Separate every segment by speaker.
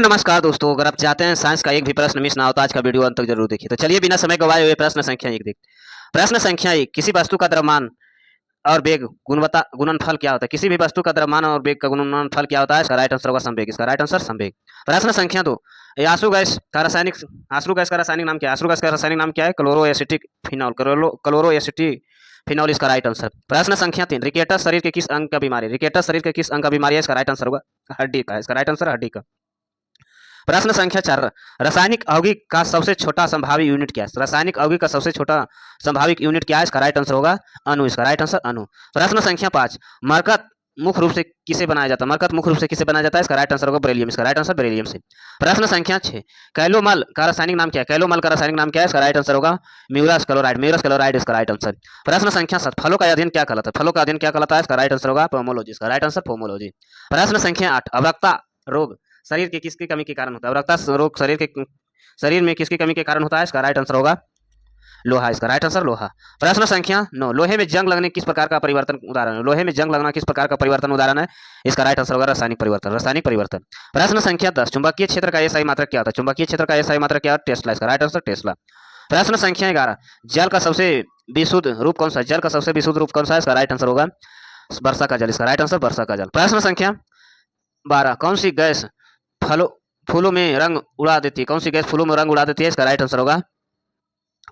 Speaker 1: नमस्कार दोस्तों, अगर आप चाहते हैं साइंस का एक भी प्रश्न मिस ना हो तो आज का वीडियो अंत तक जरूर देखिए। तो चलिए बिना समय गवाए हुए प्रश्न संख्या एक देख। प्रश्न संख्या एक, किसी वस्तु का द्रव्यमान और वेग गुणवत्ता गुणनफल क्या होता है? किसी भी वस्तु का द्रव्यमान और वेग का गुणनफल क्या होता है? इसका राइट आंसर होगा संवेग। इसका राइट आंसर संवेग। प्रश्न संख्या दो, आंसू गैस का रासायनिक नाम क्या है? आंसू गैस का रासायनिक नाम क्या है? Chloroacetic phenol. क्लोरोएसिटिक फिनॉल इसका राइट आंसर। प्रश्न संख्या तीन, रिकेटस शरीर के किस अंग का बीमारी? रिकेटस शरीर के किस अंग का बीमारी है? इसका राइट आंसर होगा हड्डी का। इसका राइट आंसर हड्डी का। प्रश्न संख्या चार, रासायनिक यौगिक का सबसे छोटा संभावित यूनिट क्या है? रासायनिक यौगिक का सबसे छोटा संभावित यूनिट क्या है? इसका राइट आंसर होगा अणु। इसका राइट आंसर अणु। प्रश्न संख्या पांच, मरकत मुख्य रूप से किसे बनाया जाता है? मरकत मुख्य रूप से किसे बनाया जाता है? इसका राइट आंसर होगा बेरिलियम। इसका राइट आंसर बेरिलियम से। प्रश्न संख्या छह, कैलोमल का रासायनिक नाम क्या है? कैलोमल का रासायनिक नाम क्या है? इसका राइट आंसर होगा म्यूरस क्लोराइड। म्यूरस क्लोराइड इसका राइट आंसर। प्रश्न संख्या सात, फलों का अध्ययन क्या कहलाता है? फलों का अध्ययन क्या कहलाता है? इसका राइट आंसर होगा पोमोलॉजी। इसका राइट आंसर पोमोलॉजी। प्रश्न संख्या आठ, अवरक्ता रोग शरीर के किसकी कमी के कारण होता है? अवरक्ता रोग शरीर में किसकी कमी के कारण होता है? इसका राइट आंसर होगा लोहा। इसका राइट आंसर लोहा। प्रश्न संख्या नौ, लोहे में जंग लगने किस प्रकार का परिवर्तन उदाहरण है? लोहे में जंग लगना किस प्रकार का परिवर्तन उदाहरण है? इसका राइट आंसर होगा रासायनिक परिवर्तन। रासायनिक परिवर्तन। प्रश्न संख्या 10, चुंबकीय क्षेत्र का एसआई मात्रक क्या होता है? चुंबकीय क्षेत्र का एसआई मात्रक क्या है? टेस्ला। इसका राइट आंसर टेस्ला। प्रश्न संख्या 11, जल का सबसे विशुद्ध रूप कौन सा है? जल का सबसे विशुद्ध रूप कौन सा है? इसका राइट आंसर होगा वर्षा का जल। इसका राइट आंसर वर्षा का जल। प्रश्न संख्या 12, कौन सी गैस फूलों में रंग उड़ा देती है? कौन सी गैस फूलों में रंग उड़ा देती है? इसका राइट आंसर होगा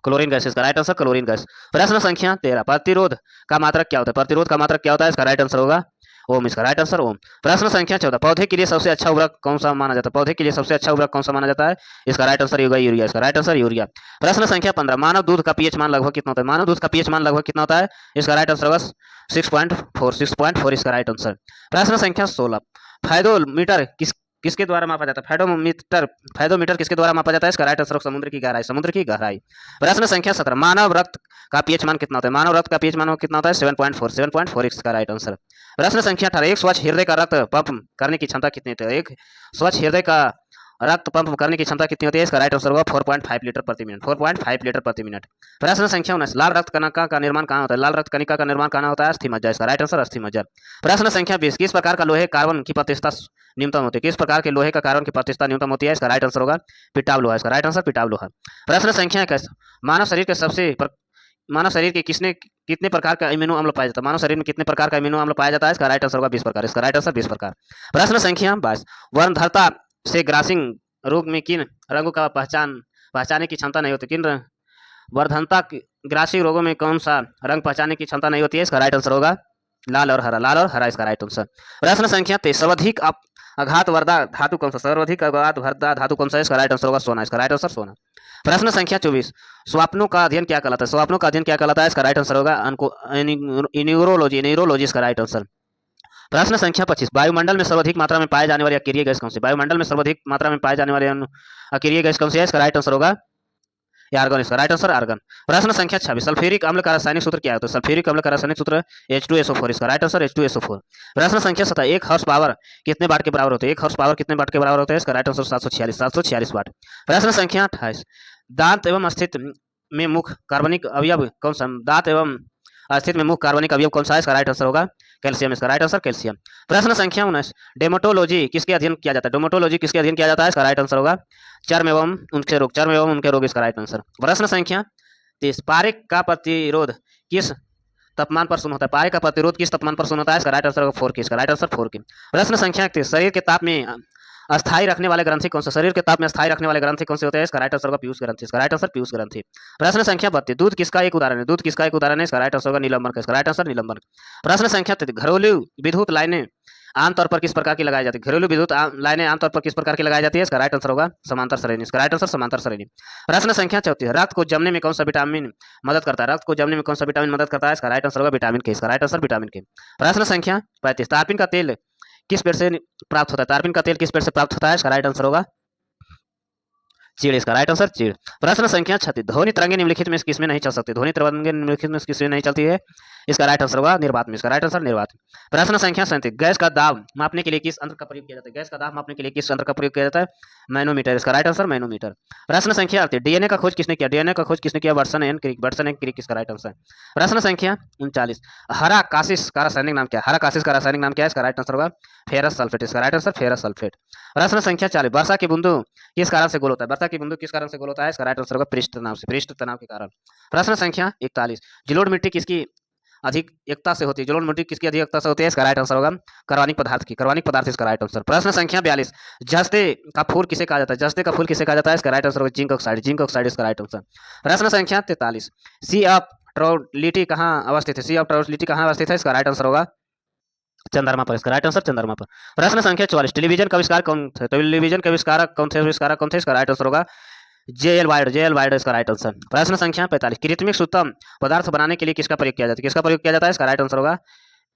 Speaker 1: क्लोरीन गैस। इसका राइट आंसर क्लोरीन गैस। प्रश्न संख्या 13, प्रतिरोध का मात्रक क्या होता है? प्रतिरोध का मात्रक क्या होता है? इसका राइट आंसर होगा ओम। इसका राइट आंसर ओम। प्रश्न संख्या 14, पौधे के लिए सबसे अच्छा उर्वरक कौन सा माना जाता है? पौधे के लिए सबसे अच्छा उर्वरक कौन सा माना जाता है? इसका राइट आंसर होगा यूरिया। इसका राइट आंसर यूरिया। प्रश्न संख्या 15, मानव दूध का पीएच मान लगभग कितना होता है? मानव दूध का पीएच मान लगभग कितना होता है? इसका राइट आंसर होगा 6.4। इसका राइट आंसर। प्रश्न संख्या 16, फाइडोमीटर किसके द्वारा मापा जाता है? फाइडोमीटर किसके द्वारा मापा जाता है? इसका राइट आंसर समुद्र की गहराई। समुद्र की गहराई। प्रश्न संख्या 17, मानव रक्त का पीएच मान कितना होता है? मानव रक्त का पीएच मान कितना होता है? 7.4। इसका राइट आंसर। प्रश्न संख्या 18, एक स्वच्छ हृदय का रक्त पंप करने की क्षमता कितनी होती है? एक स्वच्छ हृदय का रक्त पंप करने की क्षमता कितनी होती है? इसका राइट आंसर होगा 4.5 लीटर प्रति मिनट। 4.5 लीटर प्रति मिनट। प्रश्न संख्या 19, लाल रक्त कणिका का निर्माण कहाँ होता है? लाल रक्त कणिका का निर्माण कहाँ होता है? अस्थि मज्जा। इसका राइट आंसर अस्थि मज्जा। प्रश्न संख्या 20, किस प्रकार का लोहे कार्बन की प्रतिष्ठा न्यूनतम होती है? किस प्रकार के लोहे का कार्बन की प्रतिष्ठा न्यूनतम होती है? इसका राइट आंसर होगा पिटाव लोहा। इसका राइट आंसर पिटाव लोहा। प्रश्न संख्या 21, मानव शरीर के कितने प्रकार का अमीनो अम्ल पाया जाता है? मानव शरीर में कितने प्रकार का अमीनो अम्ल पाया जाता है? इसका राइट आंसर होगा 20 प्रकार। इसका राइट आंसर 20 प्रकार। प्रश्न संख्या 22, वर्णधरता से ग्रासिंग रोग में किन रंगों का पहचानने की क्षमता नहीं होती? वर्धनता ग्रासिक रोगों में कौन सा रंग पहचानने की क्षमता नहीं होती है? इसका राइट आंसर होगा लाल और हरा। लाल और हरा इसका राइट आंसर। प्रश्न संख्या 23, सर्वाधिक आघात वर्धा धातु कौन सा? सर्वाधिक आघात वर्धा धातु कौन सा है? इसका राइट आंसर होगा सोना। इसका राइट आंसर सोना। प्रश्न संख्या 24, स्वप्नों का अध्ययन क्या कहलाता है? स्वप्नों का अध्ययन क्या कहलाता है? इसका राइट आंसर होगा न्यूरोलॉजी। इसका राइट आंसर। प्रश्न संख्या 25, वायुमंडल में सर्वाधिक मात्रा में पाए जाने वाली अकेरिय गैस कौन सी? वायुमंडल में सर्वाधिक मात्रा में पाए जाने वाले अकेरिय गैस कौन सी है? इसका राइट आंसर होगा आर्गन। इसका राइट आंसर आर्गन। प्रश्न संख्या 26, सल्फ्यूरिक अम्ल का रासायनिक सूत्र क्या होता है? सल्फ्यूरिक अम्ल का रासायनिक सूत्र H2SO4। इसका राइट आंसर H2SO4। प्रश्न संख्या 27, एक हॉर्स पावर कितने वाट के बराबर होते हैं? एक हॉर्स पावर कितने वाट के बराबर होते हैं? इसका राइट आंसर 746 वाट। प्रश्न संख्या 28, दांत एवं अस्तित्व में मुख्य कार्बनिक अवयव कौन सा? दांत एवं अस्तित्व में मुख्य कार्बनिक अवयव कौन सा है? इसका राइट आंसर होगा कैल्शियम। इसका राइट आंसर कैल्शियम। प्रश्न संख्या 19, डेमोटोलॉजी किसके अध्ययन किया जाता है? डेमोटोलॉजी किसके अध्ययन किया जाता है? इसका राइट आंसर होगा चर्म एवं उनके रोग। इसका राइट आंसर। प्रश्न संख्या 30, पारे का प्रतिरोध किस तापमान पर शून्य होता है? पारे का प्रतिरोध किस तापमान पर शून्य होता है? इसका राइट आंसर होगा 4K। इसका राइट आंसर 4K। प्रश्न संख्या 31, शरीर के ताप में अस्थाई रखने वाले ग्रंथि कौन सा? शरीर के ताप में अस्थाई रखने वाले ग्रंथि कौन से होते हैं? इसका राइट आंसर होगा पीयूष ग्रंथि। इसका राइट आंसर पीयूष ग्रंथि। प्रश्न संख्या 32, दूध किसका एक उदाहरण है? दूध किसका एक उदाहरण है? इसका राइट आंसर होगा निलंबन का। इसका राइट आंसर निलंबन। प्रश्न संख्या 33, घरेलू विद्युत लाइनें आमतौर पर किस प्रकार की लगाई जाती है? घरेलू विद्युत लाइनें आमतौर पर किस प्रकार की लगाई जाती है? इसका राइट आंसर होगा समांतर श्रेणी। इसका राइट आंसर समांतर श्रेणी। प्रश्न संख्या 34, रक्त को जमने में कौन सा विटामिन मदद करता है? रक्त को जमने में कौन सा विटामिन मदद करता है? इसका राइट आंसर होगा विटामिन के। इसका राइट आंसर विटामिन के। प्रश्न संख्या 35, तारपीन का तेल किस पेड़ से प्राप्त होता है? तारपीन का तेल किस पेड़ से प्राप्त होता है? इसका राइट आंसर होगा चीड़। इसका राइट आंसर चीड़। प्रश्न संख्या 36, ध्वनि तरंगे निम्नलिखित में किसमें नहीं चल सकती? ध्वनि तरंगे निम्नलिखित में किसमें नहीं चलती है? इसका राइट आंसर होगा निर्वात में। इसका राइट आंसर निर्वात। प्रश्न संख्या 37, गैस का दाब मापने के लिए किस यंत्र का प्रयोग किया जाता है? गैस का दाब मापने के लिए किस यंत्र का प्रयोग किया जाता है? मैनोमीटर, इसका राइट आंसर मैनोमीटर। प्रश्न संख्या 38, डीएनए का खोज किसने किया? डीएनए का खोज किसने किया? Watson and Crick, Watson and Crick इसका राइट आंसर। प्रश्न संख्या 39, हरा कासिस का रासायनिक नाम क्या है? हरा कासिस का रासायनिक नाम क्या है? इसका राइट आंसर होगा फेरस सल्फेट, इसका राइट आंसर फेरस सल्फेट। प्रश्न संख्या 40, वर्षा की बूंदू किस कारण से गोल होता है? वर्षा की बूंदू किस कारण से गोल होता है? इसका राइट आंसर होगा पृष्ठ तनाव से, पृष्ठ तनाव के कारण। प्रश्न संख्या 41, जलोढ़ मिट्टी किसकी अधिक एकता से होती है? जलोढ़ मिट्टी किसकी अधिक एकता से होती है? इसका राइट आंसर होगा कार्बनिक पदार्थ की, कार्बनिक पदार्थ इसका राइट आंसर। प्रश्न संख्या 42, जस्ते का फूल किसे कहा जाता है? जस्ते का फूल किसे कहा जाता है? इसका राइट आंसर होगा जिंक ऑक्साइड, जिंक ऑक्साइड इसका राइट आंसर। प्रश्न संख्या 43, सी ऑफ ट्राउलिटी कहाँ अवस्थित है? सी ऑफ ट्राउलिटी कहाँ अवस्थित है? इसका राइट आंसर होगा चंद्रमा पर, इसका राइट आंसर चंद्रमा पर। प्रश्न संख्या 44, टेलीविजन का आविष्कार कौन थे? टेलीविजन के आविष्कारक कौन थे? आविष्कारक कौन थे? इसका राइट आंसर होगा जेएल वाइड, जेएल वाइड इसका राइट आंसर। प्रश्न संख्या 45, कृत्रिम सुतम पदार्थ बनाने के लिए किसका प्रयोग किया जाता है? किसका प्रयोग किया जाता है? इसका राइट आंसर होगा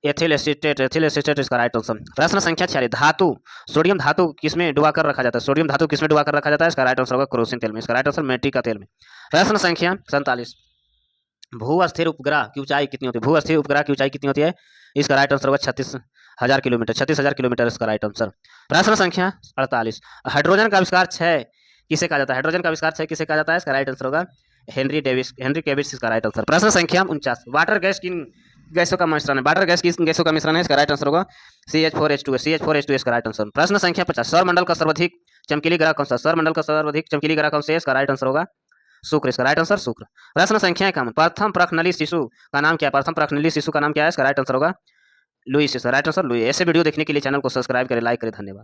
Speaker 1: एथिल एसीटेट, एथिल एसीटेट इसका राइट आंसर। प्रश्न संख्या 46, धातु सोडियम धातु किसमें डुबाकर रखा जाता है? सोडियम धातु किसमें डुबाकर रखा जाता है? इसका राइट आंसर होगा केरोसिन तेल में, इसका राइट आंसर मिट्टी का तेल में। प्रश्न संख्या 47, भू अस्थिर उपग्रह की ऊंचाई कितनी होती है? भू अस्थिर उपग्रह की ऊंचाई कितनी होती है? इसका राइट आंसर होगा 36,000 किलोमीटर, 36,000 किलोमीटर इसका राइट आंसर। प्रश्न संख्या 48, हाइड्रोजन का आविष्कार 6 किसे कहा जाता है? हाइड्रोजन का आविष्कार 6 किसे कहा जाता है? इसका राइट आंसर होगा हेनरी डेविस, हेनरी केविस इसका राइट आंसर। प्रश्न संख्या 49, वाटर गैस किन गैसों का मिश्रण है? वाटर गैस किस गैसों का मिश्रण है? इसका राइट आंसर होगा CH4H2, CH4H2 इसका राइट आंसर। प्रश्न संख्या 50, सौरमंडल का सर्वाधिक चमकीली ग्रह कौन सा? सौरमंडल का सर्वाधिक चमकीली ग्रह कौन सा है? इसका राइट आंसर होगा शुक्र, इसका राइट आंसर शुक्र। प्रश्न संख्या 51, प्रथम प्रखनली शिशु का नाम क्या है? प्रथम प्रखनली शिशु का नाम क्या है? इसका राइट आंसर होगा लुईस, इसका राइट आंसर लुई। ऐसे वीडियो देखने के लिए चैनल को सब्सक्राइब करें, लाइक करें, धन्यवाद।